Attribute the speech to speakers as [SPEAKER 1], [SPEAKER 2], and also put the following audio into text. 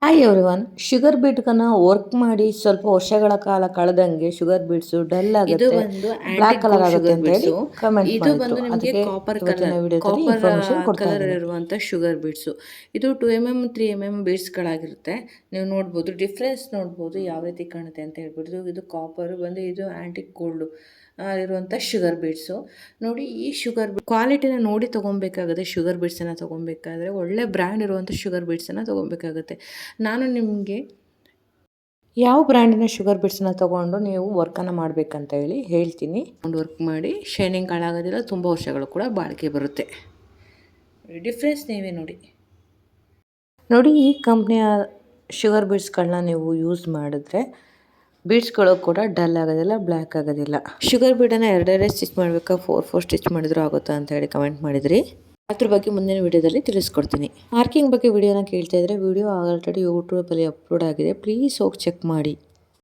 [SPEAKER 1] Hi everyone, sugar ಬೀಟ್ಗನ್ನ work ಮಾಡಿ ಸ್ವಲ್ಪ ವರ್ಷಗಳ ಕಾಲ ಕಳೆದಂಗೆ ಶುಗರ್ ಬೀಟ್ಸು ಡಲ್
[SPEAKER 2] ಇದು
[SPEAKER 1] ಆಗುತ್ತೆ,
[SPEAKER 2] ಬಂದು
[SPEAKER 1] ಬ್ಲ್ಯಾಕ್
[SPEAKER 2] ಆಂಟಿಕ್
[SPEAKER 1] ಕಲರ್
[SPEAKER 2] ಗೋಲ್ಡ್
[SPEAKER 1] ಆಗುತ್ತೆ
[SPEAKER 2] ಶುಗರ್
[SPEAKER 1] ಅಂತ ಹೇಳಿ
[SPEAKER 2] ಬೀಡ್ಸು.
[SPEAKER 1] ಕಮೆಂಟ್
[SPEAKER 2] ಇದು
[SPEAKER 1] ಮಾಡಿದ್ರು.
[SPEAKER 2] ಬಂದು ನಿಮಗೆ
[SPEAKER 1] ಅದಕ್ಕೆ
[SPEAKER 2] ಕಾಪರ್
[SPEAKER 1] ಇವತ್ತಿನ
[SPEAKER 2] ಕಲರ್
[SPEAKER 1] ವಿಡಿಯೋದಲ್ಲಿ
[SPEAKER 2] ಕಾಪರ್
[SPEAKER 1] ಇನ್ಫಾರ್ಮೇಶನ್ ಕೊಡ್ತಾ
[SPEAKER 2] ಕಲರ್
[SPEAKER 1] ಇದ್ದೀನಿ.
[SPEAKER 2] ಇರುವಂಥ ಶುಗರ್ ಬೀಡ್ಸು. ಇದು 2 mm 3 mm ಬೀಡ್ಸ್ಗಳಾಗಿರುತ್ತೆ. ನೀವು ನೋಡ್ಬೋದು, ಡಿಫ್ರೆನ್ಸ್ ನೋಡ್ಬೋದು ಯಾವ ರೀತಿ ಕಾಣುತ್ತೆ ಅಂತ ಹೇಳ್ಬಿಟ್ಟು. ಇದು ಕಾಪರ್ ಬಂದು, ಇದು ಆಂಟಿಕ್ ಗೋಲ್ಡ್ ಇರುವಂಥ ಶುಗರ್ ಬೀಡ್ಸು. ನೋಡಿ, ಈ ಶುಗರ್ ಕ್ವಾಲಿಟಿನ ನೋಡಿ ತೊಗೊಬೇಕಾಗುತ್ತೆ. ಶುಗರ್ ಬೀಡ್ಸನ್ನು ತೊಗೊಬೇಕಾದ್ರೆ ಒಳ್ಳೆ ಬ್ರ್ಯಾಂಡ್ ಇರುವಂಥ ಶುಗರ್ ಬೀಡ್ಸನ್ನು ತೊಗೊಬೇಕಾಗುತ್ತೆ. ನಾನು ನಿಮಗೆ ಯಾವ ಬ್ರ್ಯಾಂಡಿನ ಶುಗರ್ ಬೀಡ್ಸನ್ನ ತೊಗೊಂಡು ನೀವು ವರ್ಕನ್ನು ಮಾಡಬೇಕಂತ ಹೇಳಿ ಹೇಳ್ತೀನಿ. ವರ್ಕ್ ಮಾಡಿ ಶೈನಿಂಗ್ ಹಾಳಾಗೋದಿಲ್ಲ, ತುಂಬ ವರ್ಷಗಳು ಕೂಡ ಬಾಳಿಕೆ ಬರುತ್ತೆ. ಡಿಫ್ರೆನ್ಸ್ ನೀವೇ ನೋಡಿ.
[SPEAKER 1] ಈ ಕಂಪ್ನಿಯ ಶುಗರ್ ಬೀಡ್ಸ್ಗಳನ್ನ ನೀವು ಯೂಸ್ ಮಾಡಿದ್ರೆ ಬೀಡ್ಸ್ಗಳು ಕೂಡ ಡಲ್ ಆಗೋದಿಲ್ಲ, ಬ್ಲ್ಯಾಕ್ ಆಗೋದಿಲ್ಲ. ಶುಗರ್ ಬೀಡನ್ನು ಎರಡೆರಡೇ ಸ್ಟಿಚ್ ಮಾಡಬೇಕಾ, 4 ಸ್ಟಿಚ್ ಮಾಡಿದ್ರು ಆಗುತ್ತಾ ಅಂತ ಹೇಳಿ ಕಮೆಂಟ್ ಮಾಡಿದ್ರಿ. ಅದ್ರ ಬಗ್ಗೆ ಮುಂದಿನ ವಿಡಿಯೋದಲ್ಲಿ ತಿಳಿಸ್ಕೊಡ್ತೀನಿ. ಮಾರ್ಕಿಂಗ್ ಬಗ್ಗೆ ವಿಡಿಯೋನ ಕೇಳ್ತಾ ಇದ್ರೆ, ವಿಡಿಯೋ ಆಲ್ರೆಡಿ ಯೂಟ್ಯೂಬಲ್ಲಿ ಅಪ್ಲೋಡ್ ಆಗಿದೆ, ಪ್ಲೀಸ್ ಹೋಗಿ ಚೆಕ್ ಮಾಡಿ.